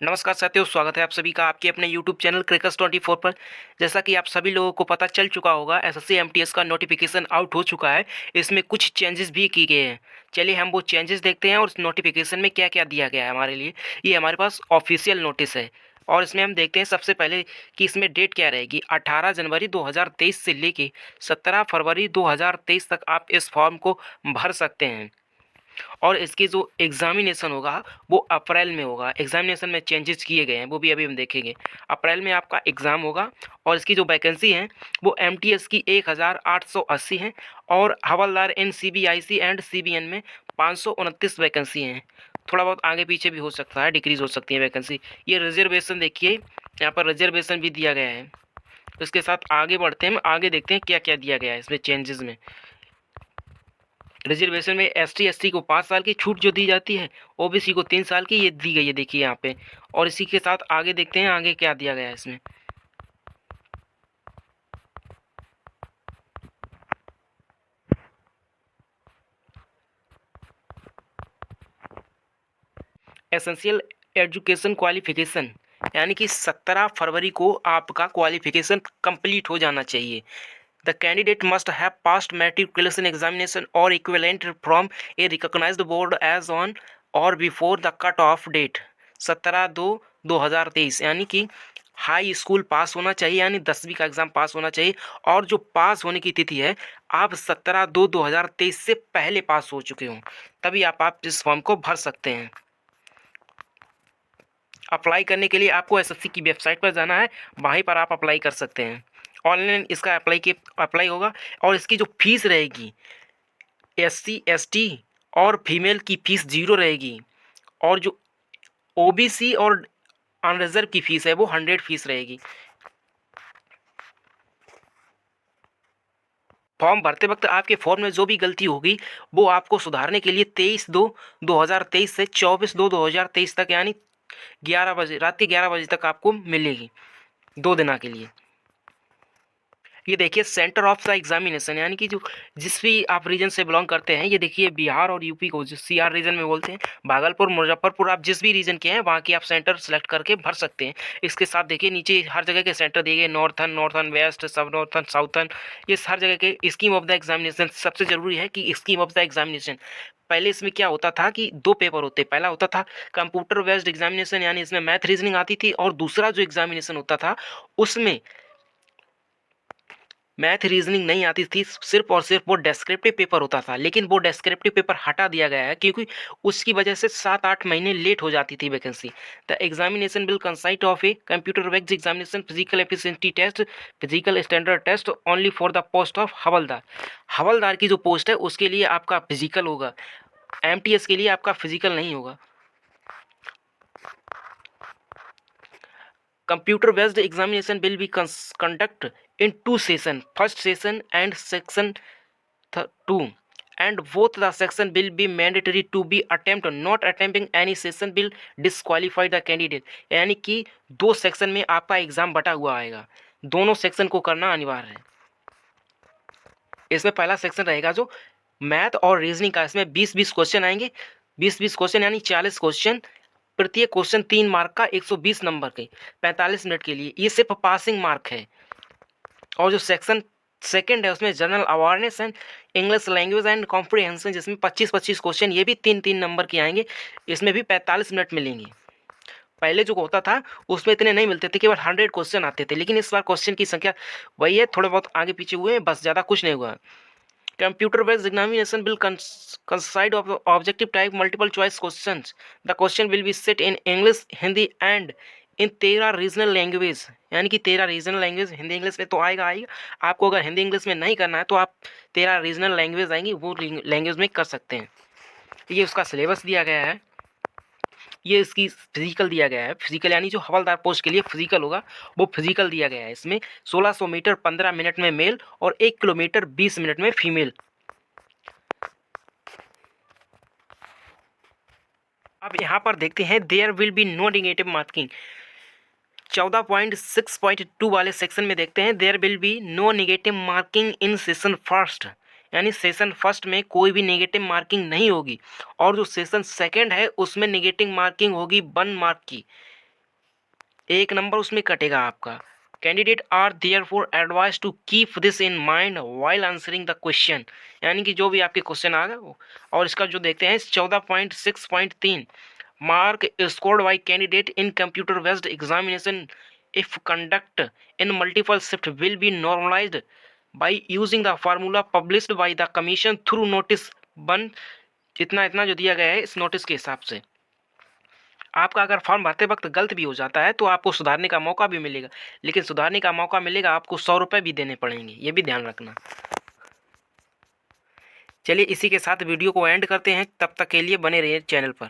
नमस्कार साथियों, स्वागत है आप सभी का आपके अपने यूट्यूब चैनल क्रिकस 24 पर। जैसा कि आप सभी लोगों को पता चल चुका होगा, एसएससी एमटीएस का नोटिफिकेशन आउट हो चुका है। इसमें कुछ चेंजेस भी किए गए हैं। चलिए हम वो चेंजेस देखते हैं और उस नोटिफिकेशन में क्या क्या दिया गया है हमारे लिए। ये हमारे पास ऑफिशियल नोटिस है और इसमें हम देखते हैं सबसे पहले कि इसमें डेट क्या रहेगी। 18 जनवरी 2023 से लेके 17 फरवरी 2023 तक आप इस फॉर्म को भर सकते हैं और इसकी जो एग्ज़ामिनेशन होगा वो अप्रैल में होगा। एग्ज़ामिनेशन में चेंजेस किए गए हैं, वो भी अभी हम देखेंगे। अप्रैल में आपका एग्ज़ाम होगा और इसकी जो वैकेंसी है वो एमटीएस की 1880 है और हवलदार इन सीबीआईसी एंड सीबीएन में 529 वैकेंसी हैं। थोड़ा बहुत आगे पीछे भी हो सकता है, डिक्रीज़ हो सकती है वैकेंसी। ये रिजर्वेशन देखिए, यहाँ पर रिजर्वेशन भी दिया गया है। इसके साथ आगे बढ़ते हैं, आगे देखते हैं क्या क्या दिया गया है इसमें चेंजेस में। रिजर्वेशन में एसटी एसटी को 5 साल की छूट जो दी जाती है, ओबीसी को 3 साल की ये दी गई है, देखिए यहाँ पे। और इसी के साथ आगे देखते हैं आगे क्या दिया गया है इसमें। एसेंशियल एजुकेशन क्वालिफिकेशन, यानी कि 17 फरवरी को आपका क्वालिफिकेशन कंप्लीट हो जाना चाहिए। The candidate must have passed matriculation examination or equivalent from a recognized board as on or before the cut off date 17/2/2023, यानी कि हाई स्कूल पास होना चाहिए, यानी 10वीं का एग्ज़ाम पास होना चाहिए। और जो पास होने की तिथि है, आप 17/2/2023 से पहले पास हो चुके हों, तभी आप इस फॉर्म को भर सकते हैं। अप्लाई करने के लिए आपको एसएससी की वेबसाइट पर जाना है, वहीं पर आप अप्लाई कर सकते हैं। ऑनलाइन इसका अप्लाई होगा और इसकी जो फीस रहेगी, एससी एसटी और फीमेल की फ़ीस 0 रहेगी और जो ओबीसी और अनरिजर्व की फ़ीस है वो 100 फ़ीस रहेगी। फॉर्म भरते वक्त आपके फॉर्म में जो भी गलती होगी वो आपको सुधारने के लिए 23/2/2023 से 24/2/2023 तक, यानी 11 बजे, रात के 11 बजे तक आपको मिलेगी, 2 दिना के लिए। ये देखिए सेंटर ऑफ द एग्जामिनेशन, यानी कि जो जिस भी आप रीजन से बिलोंग करते हैं, ये देखिए बिहार और यूपी को जो सीआर रीजन में बोलते हैं, भागलपुर मुजफ्फरपुर, आप जिस भी रीजन के हैं वहाँ की आप सेंटर सेलेक्ट करके भर सकते हैं। इसके साथ देखिए नीचे हर जगह के सेंटर दिए गए, नॉर्थन वेस्ट, सब नॉर्थन साउथन, ये हर जगह के। स्कीम ऑफ द एग्जामिनेशन, सबसे ज़रूरी है कि स्कीम ऑफ द एग्जामिनेशन। पहले इसमें क्या होता था कि 2 पेपर होते, पहला होता था कंप्यूटर बेस्ड एग्जामिनेशन, यानी इसमें मैथ रीजनिंग आती थी, और दूसरा जो एग्जामिनेशन होता था उसमें मैथ रीजनिंग नहीं आती थी, सिर्फ और सिर्फ वो डेस्क्रिप्टिव पेपर होता था। लेकिन वो डेस्क्रिप्टिव पेपर हटा दिया गया है क्योंकि उसकी वजह से 7-8 महीने लेट हो जाती थी vacancy. The examination will consist of a computer based examination, physical efficiency test, physical standard test only for the post of havildar. हवलदार की जो पोस्ट है उसके लिए आपका फिजिकल होगा, एमटीएस के लिए आपका फिजिकल नहीं होगा। Computer based examination will be conducted in 2 sessions, first session and section 2, and both the section will be mandatory to be attempted. Not attempting any session will disqualify the candidate, यानी कि 2 section में आपका exam बटा हुआ आएगा, दोनों section को करना अनिवार्य है। इसमें पहला सेक्शन रहेगा जो मैथ और रीजनिंग का, इसमें 20-20 क्वेश्चन आएंगे, 20-20 क्वेश्चन यानी 40 क्वेश्चन, प्रत्येक क्वेश्चन 3 मार्क का, 120 नंबर के, 45 मिनट के लिए। ये सिर्फ पासिंग मार्क है। और जो सेक्शन सेकंड है उसमें general awareness and English language and comprehension, जिसमें 25-25 क्वेश्चन, ये भी 3-3 नंबर के आएंगे, इसमें भी 45 मिनट मिलेंगे। पहले जो होता था उसमें इतने नहीं मिलते थे, केवल 100 क्वेश्चन आते थे, लेकिन इस बार क्वेश्चन की संख्या वही है, थोड़े बहुत आगे पीछे हुए हैं बस, ज़्यादा कुछ नहीं हुआ। Computer based examination will consist of objective type multiple choice questions. The question will be set in English, Hindi and in 13 regional language, यानी कि 13 रीजनल लैंग्वेज। हिंदी इंग्लिश में तो आएगा आपको, अगर हिंदी इंग्लिश में नहीं करना है तो आप 13 रीजनल लैंग्वेज आएंगी, वो लैंग्वेज में कर सकते हैं। ये उसका सिलेबस दिया गया है। ये इसकी फिजिकल दिया गया है, फिजिकल यानी जो हवलदार पोस्ट के लिए फिजिकल होगा वो फिजिकल दिया गया है। इसमें 1600 मीटर 15 मिनट में मेल और 1 किलोमीटर 20 मिनट में फीमेल। अब यहाँ पर देखते हैं, there will be no negative marking. 14.6.2 वाले सेक्शन में देखते हैं, there will be no negative marking in session first, यानी सेशन फर्स्ट में कोई भी नेगेटिव मार्किंग नहीं होगी। और जो सेशन सेकंड है उसमें नेगेटिव मार्किंग होगी 1 मार्क की। 1 नंबर उसमें कटेगा आपका। Candidate are therefore advised to keep this in mind while answering the question, यानी कि जो भी आपके क्वेश्चन आ गए। और इसका जो देखते हैं 14.6.3 mark scored by candidate in computer based examination if conduct in multiple shift will be normalized by using the formula published by the commission through notice 1। इतना इतना जो दिया गया है इस नोटिस के हिसाब से। आपका अगर फॉर्म भरते वक्त गलत भी हो जाता है तो आपको सुधारने का मौका भी मिलेगा, लेकिन सुधारने का मौका मिलेगा आपको 100 रुपये भी देने पड़ेंगे, ये भी ध्यान रखना। चलिए इसी के साथ वीडियो को एंड करते हैं, तब तक के लिए बने रहिए चैनल पर।